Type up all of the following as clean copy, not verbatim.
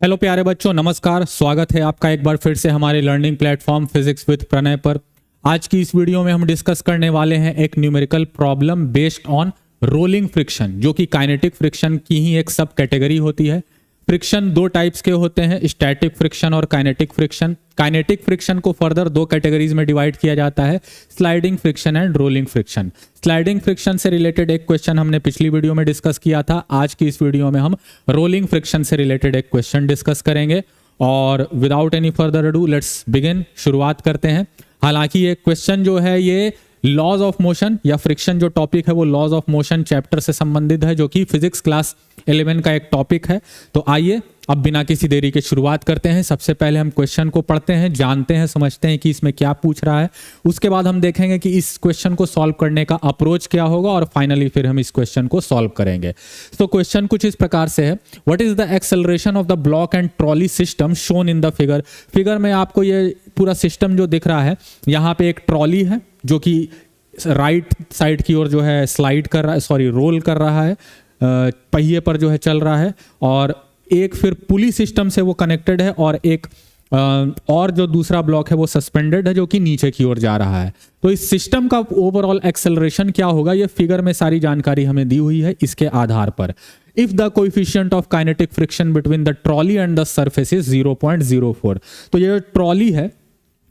Hello प्यारे बच्चों, नमस्कार। स्वागत है आपका एक बार फिर से हमारे learning platform physics with Pranay पर। आज की इस वीडियो में हम डिस्कस करने वाले हैं एक numerical problem based on rolling friction, जो कि काइनेटिक फ्रिक्शन की ही एक सब कैटेगरी होती है। फ्रिक्शन दो टाइप्स के होते हैं, स्टैटिक फ्रिक्शन और काइनेटिक फ्रिक्शन। काइनेटिक फ्रिक्शन को फर्दर दो कैटेगरीज में डिवाइड किया जाता है, sliding friction and rolling friction. Sliding friction से रिलेटेड एक क्वेश्चन हमने पिछली वीडियो में डिस्कस किया था। आज की इस वीडियो में हम रोलिंग फ्रिक्शन से रिलेटेड एक क्वेश्चन डिस्कस करेंगे। और without any further ado let's begin, शुरुआत करते हैं। हालांकि ये क्वेश्चन जो है ये लॉज ऑफ मोशन या फ्रिक्शन जो टॉपिक है वो लॉज ऑफ मोशन चैप्टर से संबंधित है, जो कि फिजिक्स क्लास 11 का एक टॉपिक है। तो आइए अब बिना किसी देरी के शुरुआत करते हैं। सबसे पहले हम क्वेश्चन को पढ़ते हैं, जानते हैं, समझते हैं कि इसमें क्या पूछ रहा है। उसके बाद हम देखेंगे कि इस क्वेश्चन को सॉल्व करने का अप्रोच क्या होगा और फाइनली फिर हम इस क्वेश्चन को सॉल्व करेंगे। तो क्वेश्चन कुछ इस प्रकार से है, what is the acceleration of the block and trolley system shown in the figure. Figure में आपको ये पूरा सिस्टम जो दिख रहा है, यहाँ पे एक ट्रॉली है जो कि राइट साइड की ओर जो है स्लाइड कर रहा है, सॉरी रोल कर रहा है, पहिए पर जो है चल रहा है, और एक फिर पुली सिस्टम से वो कनेक्टेड है, और एक और जो दूसरा ब्लॉक है वो सस्पेंडेड है जो कि नीचे की ओर जा रहा है। तो इस सिस्टम का ओवरऑल एक्सेलरेशन क्या होगा, ये फिगर में सारी जानकारी हमें दी हुई है। इसके आधार पर if the coefficient of kinetic friction between the trolley and the surface is 0.04, तो ये ट्रॉली है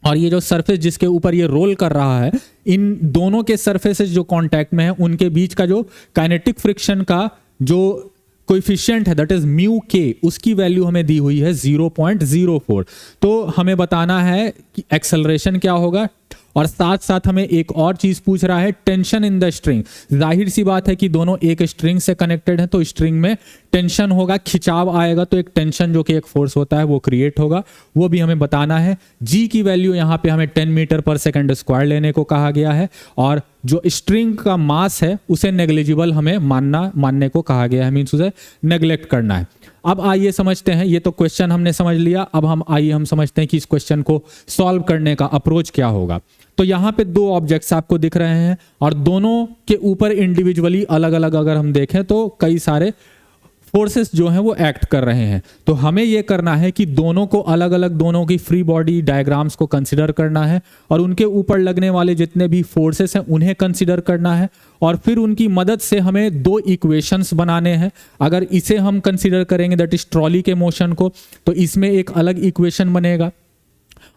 और ये जो सरफेस जिसके ऊपर ये रोल कर रहा है, इन दोनों के सरफेसेस जो कांटेक्ट में है उनके बीच का जो काइनेटिक फ्रिक्शन का जो कोएफिशिएंट है दैट इज म्यू के, उसकी वैल्यू हमें दी हुई है 0.04। तो हमें बताना है कि एक्सेलरेशन क्या होगा, और साथ साथ हमें एक और चीज पूछ रहा है, टेंशन इन द स्ट्रिंग। जाहिर सी बात है कि दोनों एक स्ट्रिंग से कनेक्टेड हैं, तो स्ट्रिंग में टेंशन होगा, खिंचाव आएगा, तो एक टेंशन जो कि एक फोर्स होता है वो क्रिएट होगा, वो भी हमें बताना है। जी की वैल्यू यहाँ पे हमें 10 मीटर पर सेकंड स्क्वायर लेने को कहा गया है, और जो स्ट्रिंग का मास है उसे नेग्लिजिबल हमें मानने को कहा गया है, मीन्स उसे नेग्लेक्ट करना है। अब आइए समझते हैं, ये तो क्वेश्चन हमने समझ लिया। अब हम समझते हैं कि इस क्वेश्चन को सॉल्व करने का अप्रोच क्या होगा। तो यहाँ पे दो ऑब्जेक्ट्स आपको दिख रहे हैं और दोनों के ऊपर इंडिविजुअली अलग अलग अगर हम देखें तो कई सारे फोर्सेस जो हैं वो एक्ट कर रहे हैं। तो हमें ये करना है कि दोनों को अलग अलग, दोनों की फ्री बॉडी डायग्राम्स को कंसिडर करना है और उनके ऊपर लगने वाले जितने भी फोर्सेस हैं उन्हें कंसिडर करना है, और फिर उनकी मदद से हमें दो इक्वेशंस बनाने हैं। अगर इसे हम कंसिडर करेंगे दैट इज ट्रॉली के मोशन को, तो इसमें एक अलग इक्वेशन बनेगा,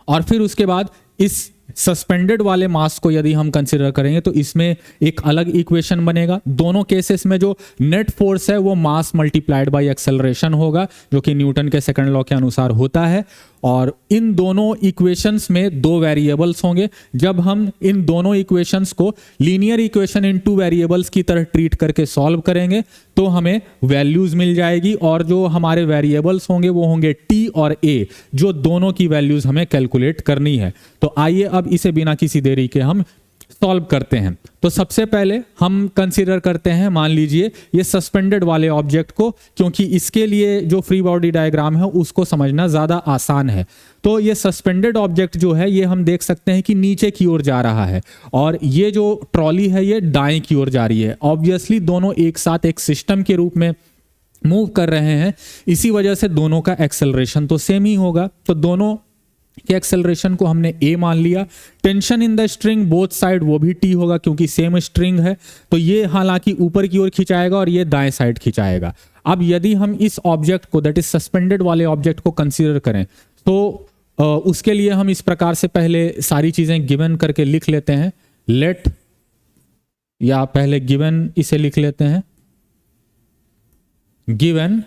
और फिर उसके बाद इस सस्पेंडेड वाले मास को यदि हम कंसिडर करेंगे तो इसमें एक अलग इक्वेशन बनेगा। दोनों केसेस में जो नेट फोर्स है वो मास मल्टीप्लाइड बाय एक्सेलरेशन होगा, जो कि न्यूटन के सेकंड लॉ के अनुसार होता है। और इन दोनों इक्वेशंस में दो वेरिएबल्स होंगे। जब हम इन दोनों इक्वेशंस को linear equation in two variables की तरह ट्रीट करके सॉल्व करेंगे तो हमें वैल्यूज मिल जाएगी, और जो हमारे वेरिएबल्स होंगे वो होंगे टी और ए, जो दोनों की वैल्यूज हमें कैलकुलेट करनी है। तो आइए अब इसे बिना किसी देरी के हम सॉल्व करते हैं। तो सबसे पहले हम कंसीडर करते हैं, मान लीजिए ये सस्पेंडेड वाले ऑब्जेक्ट को, क्योंकि इसके लिए जो फ्री बॉडी डायग्राम है उसको समझना ज्यादा आसान है। तो ये सस्पेंडेड ऑब्जेक्ट जो है ये हम देख सकते हैं कि नीचे की ओर जा रहा है, और ये जो ट्रॉली है ये दाएं की ओर जा रही है। ऑब्वियसली दोनों एक साथ एक सिस्टम के रूप में मूव कर रहे हैं, इसी वजह से दोनों का एक्सेलरेशन तो सेम ही होगा। तो दोनों के एक्सेलरेशन को हमने ए मान लिया। Tension in the string both side, वो भी टी होगा क्योंकि सेम स्ट्रिंग है। तो ये हालांकि ऊपर की ओर खिंचाएगा और ये दाएं साइड खिंचाएगा। अब यदि हम इस ऑब्जेक्ट को दैट इज सस्पेंडेड वाले ऑब्जेक्ट को कंसीडर करें तो उसके लिए हम इस प्रकार से पहले सारी चीजें गिवन करके लिख लेते हैं। लेट, या पहले गिवन इसे लिख लेते हैं, गिवन।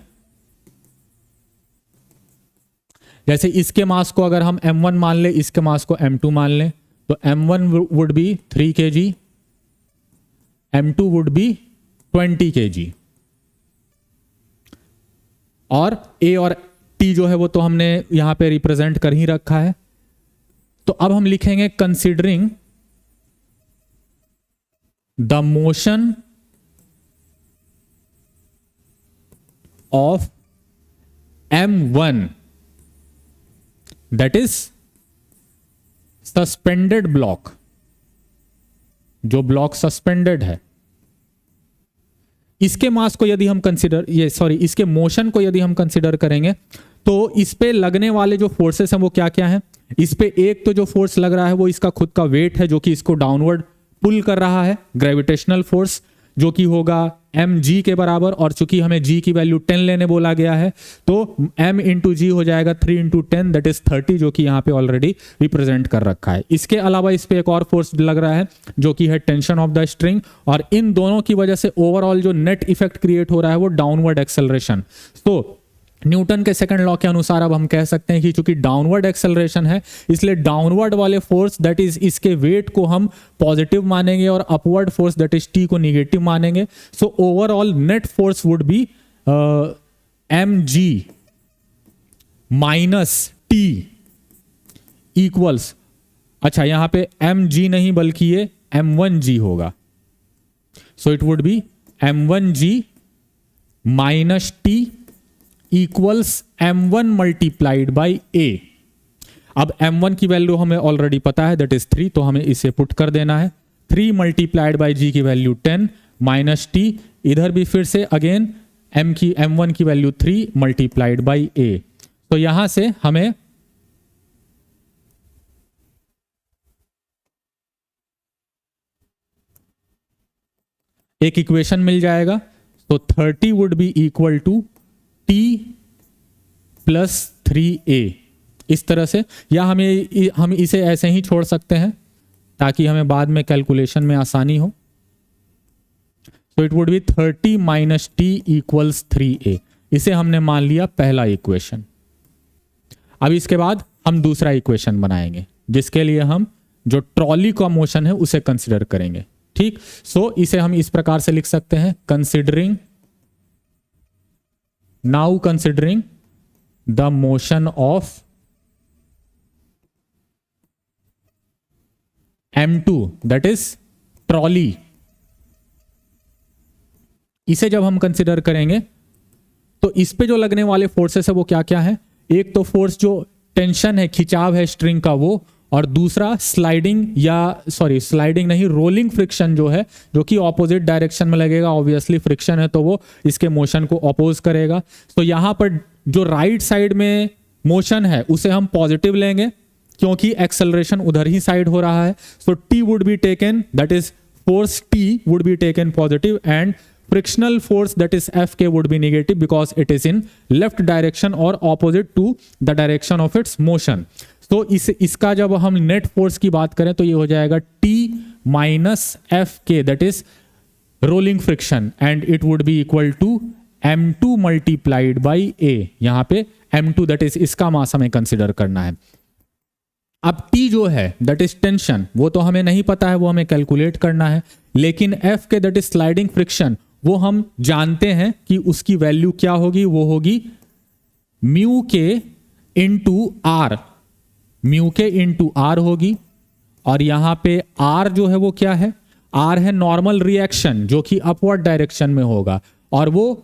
जैसे इसके मास को अगर हम m1 मान ले, इसके मास को m2 मान लें, तो m1 would be 3 kg, m2 would be 20 kg, और a और t जो है वो तो हमने यहां पे रिप्रेजेंट कर ही रखा है। तो अब हम लिखेंगे considering the motion of m1 that is suspended block, जो ब्लॉक सस्पेंडेड है, इसके मास को यदि हम कंसिडर, इसके मोशन को यदि हम कंसिडर करेंगे तो इस पे लगने वाले जो फोर्सेस हैं वो क्या क्या हैं? इस पे एक तो जो फोर्स लग रहा है वो इसका खुद का वेट है जो कि इसको डाउनवर्ड पुल कर रहा है, ग्रेविटेशनल फोर्स, जो कि होगा mg के बराबर, और चूंकि हमें g की वैल्यू 10 लेने बोला गया है तो m इंटू जी हो जाएगा 3 इंटू 10 दैट इज 30, जो कि यहाँ पे ऑलरेडी रिप्रेजेंट कर रखा है। इसके अलावा इस पे एक और फोर्स लग रहा है जो कि है टेंशन ऑफ द स्ट्रिंग, और इन दोनों की वजह से ओवरऑल जो नेट इफेक्ट क्रिएट हो रहा है वो डाउनवर्ड एक्सेलरेशन। तो न्यूटन के सेकंड लॉ के अनुसार अब हम कह सकते हैं कि चूंकि डाउनवर्ड एक्सेलरेशन है इसलिए डाउनवर्ड वाले फोर्स दैट इज इसके वेट को हम पॉजिटिव मानेंगे और upward force that is T को निगेटिव मानेंगे। So overall net force would be mg minus T equals, अच्छा यहां पे mg नहीं बल्कि ये m1g होगा। So it would B m1g minus T equals m1 multiplied by a। अब m1 की वैल्यू हमें ऑलरेडी पता है दैट इज 3, तो हमें इसे पुट कर देना है। 3 मल्टीप्लाइड बाई g की वैल्यू 10 माइनस t, इधर भी फिर से अगेन m1 की वैल्यू 3 मल्टीप्लाइड बाई a। तो यहां से हमें एक इक्वेशन मिल जाएगा। तो 30 would be equal to t plus 3a, इस तरह से, या हम इसे ऐसे ही छोड़ सकते हैं ताकि हमें बाद में कैलकुलेशन में आसानी हो। तो it would B 30 minus T equals 3a, इसे हमने मान लिया पहला इक्वेशन। अब इसके बाद हम दूसरा इक्वेशन बनाएंगे जिसके लिए हम जो ट्रॉली का मोशन है उसे कंसिडर करेंगे। ठीक, सो इसे हम इस प्रकार से लिख सकते हैं, now considering the motion of m2 that is trolley, इसे जब हम कंसिडर करेंगे तो इस पे जो लगने वाले फोर्सेस है वो क्या क्या है? एक तो फोर्स जो टेंशन है, खिंचाव है स्ट्रिंग का वो, और दूसरा स्लाइडिंग नहीं, रोलिंग फ्रिक्शन जो है, जो कि ऑपोजिट डायरेक्शन में लगेगा। ऑब्वियसली फ्रिक्शन है तो वो इसके मोशन को अपोज करेगा। तो यहां पर जो राइट साइड में मोशन है उसे हम पॉजिटिव लेंगे क्योंकि एक्सेलरेशन उधर ही साइड हो रहा है। So T would be taken, that is force T would be taken positive, and frictional force that is Fk would be negative because it is in left direction or opposite to the direction of its motion. तो इसका जब हम net force की बात करें तो ये हो जाएगा T minus Fk that is rolling friction, and it would be equal to m2 multiplied by a। यहां पे m2 दैट इज इसका मास हमें कंसिडर करना है। अब T जो है दैट इज टेंशन, वो तो हमें नहीं पता है, वो हमें कैलकुलेट करना है, लेकिन Fk that is sliding friction वो हम जानते हैं कि उसकी वैल्यू क्या होगी, वो होगी mu k into are, mu k into are होगी। और यहां पे आर जो है वो क्या है? आर है नॉर्मल रिएक्शन जो कि अपवर्ड डायरेक्शन में होगा, और वो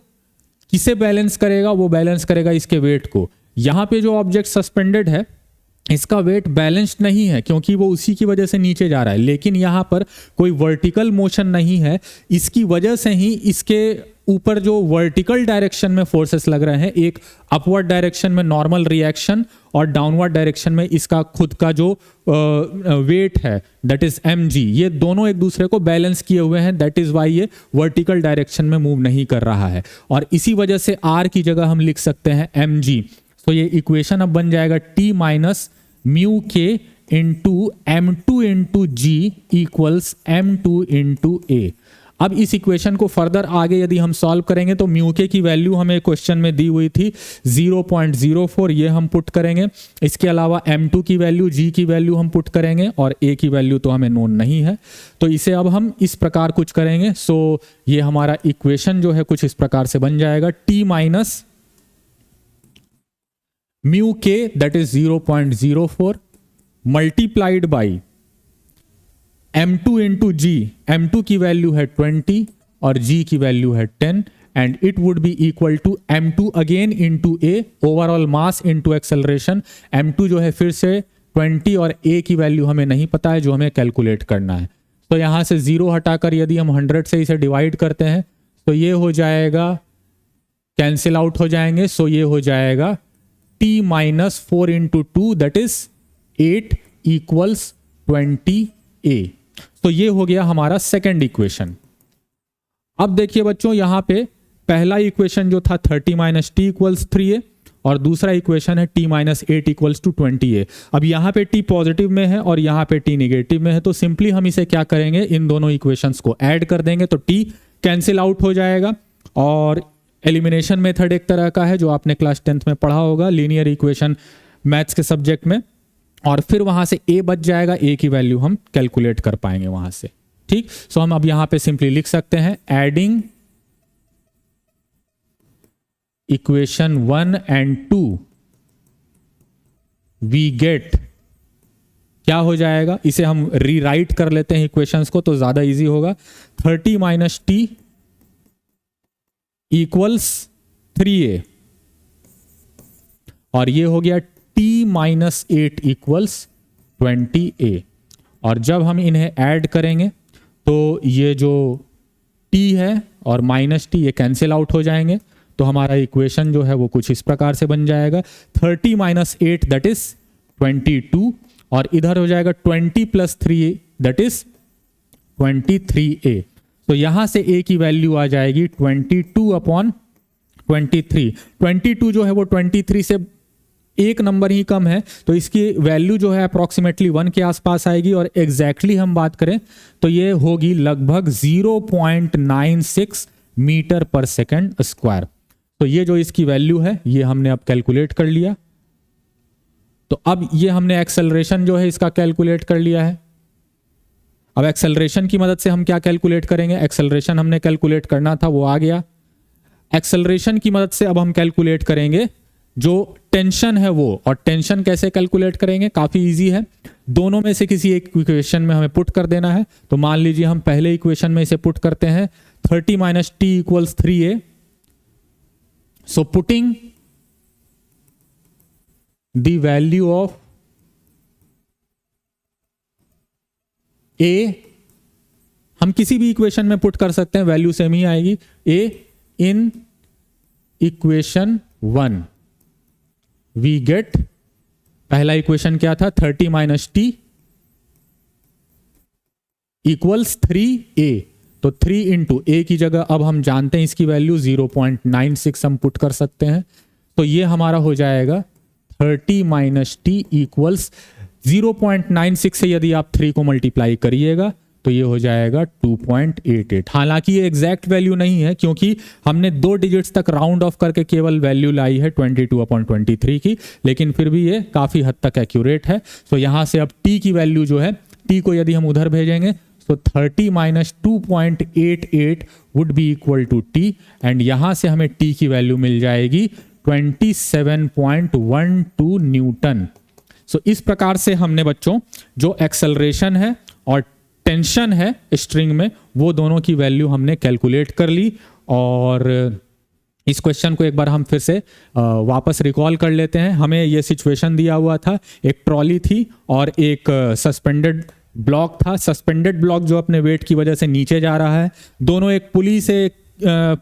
किसे बैलेंस करेगा? वो बैलेंस करेगा इसके वेट को। यहां पे जो ऑब्जेक्ट सस्पेंडेड है इसका वेट बैलेंस्ड नहीं है क्योंकि वो उसी की वजह से नीचे जा रहा है, लेकिन यहां पर कोई वर्टिकल मोशन नहीं है, इसकी वजह से ही इसके ऊपर जो वर्टिकल डायरेक्शन में फोर्सेस लग रहे हैं, एक अपवर्ड डायरेक्शन में नॉर्मल रिएक्शन और डाउनवर्ड डायरेक्शन में इसका खुद का जो वेट है दैट इज mg, ये दोनों एक दूसरे को बैलेंस किए हुए हैं, दैट इज वाई ये वर्टिकल डायरेक्शन में मूव नहीं कर रहा है, और इसी वजह से r की जगह हम लिख सकते हैं mg। तो ये इक्वेशन अब बन जाएगा T minus mu k into m2 into g equals m2 into a। अब इस इक्वेशन को फर्दर आगे यदि हम सॉल्व करेंगे तो म्यू के की वैल्यू हमें क्वेश्चन में दी हुई थी 0.04, ये हम पुट करेंगे। इसके अलावा m2 की वैल्यू, g की वैल्यू हम पुट करेंगे, और a की वैल्यू तो हमें नोन नहीं है, तो इसे अब हम इस प्रकार कुछ करेंगे। सो ये हमारा इक्वेशन जो है कुछ इस प्रकार से बन जाएगा, T minus mu k that is 0.04 multiplied by m2 into g, m2 की वैल्यू है 20 और g की वैल्यू है 10, and it would be equal to m2 again into a, overall mass into acceleration. m2 जो है फिर से 20 और a की वैल्यू हमें नहीं पता है जो हमें कैलकुलेट करना है। तो यहां से 0 हटाकर यदि हम 100 से इसे डिवाइड करते हैं तो ये हो जाएगा, कैंसिल आउट हो जाएंगे, सो ये हो जाएगा t minus 4 into 2 that is 8 equals 20a। तो ये हो गया हमारा सेकेंड इक्वेशन। अब देखिए बच्चों, यहां पे पहला इक्वेशन जो था 30 माइनस टी इक्वल्स 3a और दूसरा इक्वेशन है t minus 8 equals to 20a। अब यहाँ पे t पॉजिटिव में है और यहाँ पे t निगेटिव में है, तो सिंपली हम इसे क्या करेंगे, इन दोनों इक्वेशंस को ऐड कर देंगे तो t कैंसिल आउट हो जाएगा। और एलिमिनेशन मेथड एक तरह का है जो आपने क्लास 10th में पढ़ा होगा लीनियर इक्वेशन मैथ्स के सब्जेक्ट में, और फिर वहां से a बच जाएगा, a की वैल्यू हम कैलकुलेट कर पाएंगे वहां से। ठीक, सो हम अब यहां पे सिंपली लिख सकते हैं adding equation 1 and 2 we get, क्या हो जाएगा, इसे हम रीराइट कर लेते हैं इक्वेशंस को तो ज्यादा इजी होगा। 30 माइनस टी इक्वल्स 3a और ये हो गया t माइनस 8 इक्वल्स 20a। और जब हम इन्हें ऐड करेंगे तो ये जो t है और माइनस टी ये कैंसिल आउट हो जाएंगे, तो हमारा इक्वेशन जो है वो कुछ इस प्रकार से बन जाएगा 30 माइनस 8 दैट इज 22 और इधर हो जाएगा 20 प्लस 3 दैट इज 23a। तो यहां से a की वैल्यू आ जाएगी 22 अपॉन 23। 22 जो है वो 23 से एक नंबर ही कम है, तो इसकी वैल्यू जो है अप्रोक्सीमेटली 1 के आसपास आएगी और एग्जैक्टली हम बात करें तो ये होगी लगभग 0.96 मीटर पर सेकंड स्क्वायर। तो ये जो इसकी वैल्यू है ये हमने अब कैलकुलेट कर लिया। तो अब ये हमने एक्सेलरेशन जो है इसका कैलकुलेट कर लिया है। अब एक्सेलरेशन की मदद से हम क्या कैलकुलेट करेंगे, एक्सेलरेशन हमने कैलकुलेट करना था वो आ गया। एक्सेलरेशन की मदद से अब हम कैलकुलेट करेंगे जो टेंशन है वो, और टेंशन कैसे कैलकुलेट करेंगे, काफी इजी है। दोनों में से किसी एक इक्वेशन में हमें पुट कर देना है। तो मान लीजिए हम पहले इक्वेशन में इसे पुट करते हैं 30 minus T equals 3a। So putting the value of a, हम किसी भी इक्वेशन में पुट कर सकते हैं, वैल्यू सेम ही आएगी। a in equation 1 we get, पहला इक्वेशन क्या था 30 माइनस टी इक्वल्स 3a। तो 3 इंटू a की जगह अब हम जानते हैं इसकी वैल्यू 0.96 हम पुट कर सकते हैं। तो ये हमारा हो जाएगा 30 माइनस टी इक्वल्स 0.96 से यदि आप 3 को मल्टीप्लाई करिएगा तो ये हो जाएगा 2.88। हालांकि ये एग्जैक्ट वैल्यू नहीं है क्योंकि हमने 2 डिजिट्स तक राउंड ऑफ करके केवल वैल्यू लाई है 22/23 की, लेकिन फिर भी ये काफी हद तक एक्यूरेट है। तो यहां से अब t की वैल्यू जो है, t को यदि हम उधर भेजेंगे तो 30 माइनस 2.88 would be equal to t, and यहां से हमें t की वैल्यू मिल जाएगी 27.12 न्यूटन। सो इस प्रकार से हमने बच्चों जो एक्सेलरेशन है और टेंशन है स्ट्रिंग में वो दोनों की वैल्यू हमने कैलकुलेट कर ली। और इस क्वेश्चन को एक बार हम फिर से वापस रिकॉल कर लेते हैं। हमें ये सिचुएशन दिया हुआ था, एक ट्रॉली थी और एक सस्पेंडेड ब्लॉक था। सस्पेंडेड ब्लॉक जो अपने वेट की वजह से नीचे जा रहा है, दोनों एक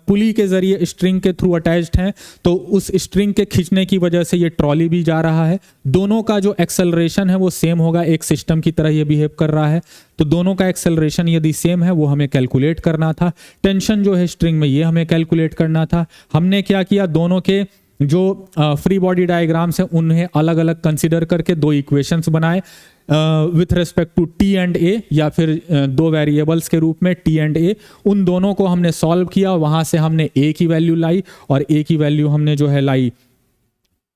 पुली के जरिए स्ट्रिंग के थ्रू अटैच्ड हैं, तो उस स्ट्रिंग के खींचने की वजह से ये ट्रॉली भी जा रहा है। दोनों का जो एक्सेलरेशन है वो सेम होगा, एक सिस्टम की तरह ये बिहेव कर रहा है। तो दोनों का एक्सेलरेशन यदि सेम है वो हमें कैलकुलेट करना था। टेंशन जो है स्ट्रिंग में ये हमें कैलकुलेट करना था। हमने क्या किया, दोनों के जो फ्री बॉडी डायग्राम्स हैं उन्हें अलग अलग कंसिडर करके 2 इक्वेशंस बनाए with respect to t and a, या फिर 2 वेरिएबल्स के रूप में t एंड a। उन दोनों को हमने सॉल्व किया, वहां से हमने a की वैल्यू लाई और a की वैल्यू हमने जो है लाई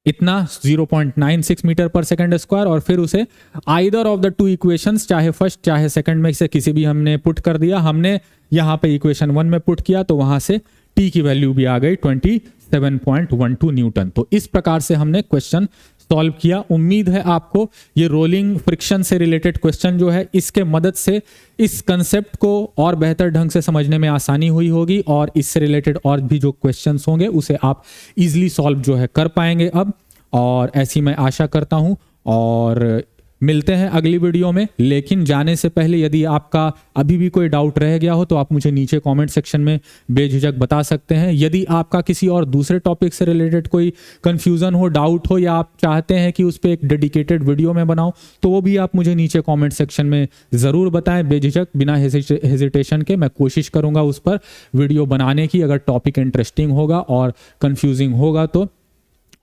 इतना 0.96 मीटर पर सेकंड स्क्वायर, और फिर उसे आइदर ऑफ द 2 इक्वेशंस, चाहे फर्स्ट चाहे सेकंड में से किसी भी हमने पुट कर दिया। हमने यहाँ पे इक्वेशन 1 में पुट किया तो वहां से t की वैल्यू भी आ गई 27.12 न्यूटन। तो इस प्रकार से हमने क्वेश्चन सॉल्व किया। उम्मीद है आपको ये रोलिंग फ्रिक्शन से रिलेटेड क्वेश्चन जो है इसके मदद से इस कंसेप्ट को और बेहतर ढंग से समझने में आसानी हुई होगी, और इससे रिलेटेड और भी जो क्वेश्चंस होंगे उसे आप इजीली सॉल्व जो है कर पाएंगे अब, और ऐसी मैं आशा करता हूं। और मिलते हैं अगली वीडियो में, लेकिन जाने से पहले यदि आपका अभी भी कोई डाउट रह गया हो तो आप मुझे नीचे कमेंट सेक्शन में बेझिझक बता सकते हैं। यदि आपका किसी और दूसरे टॉपिक से रिलेटेड कोई कंफ्यूजन हो, डाउट हो, या आप चाहते हैं कि उस पर एक डेडिकेटेड वीडियो में बनाऊं, तो वो भी आप मुझे नीचे कमेंट सेक्शन में ज़रूर बताएं बेझिझक, बिना हेजिटेशन के। मैं कोशिश करूँगा उस पर वीडियो बनाने की, अगर टॉपिक इंटरेस्टिंग होगा और कन्फ्यूजिंग होगा तो।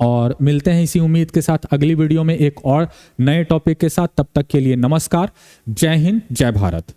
और मिलते हैं इसी उम्मीद के साथ अगली वीडियो में एक और नए टॉपिक के साथ। तब तक के लिए नमस्कार, जय हिंद, जय भारत।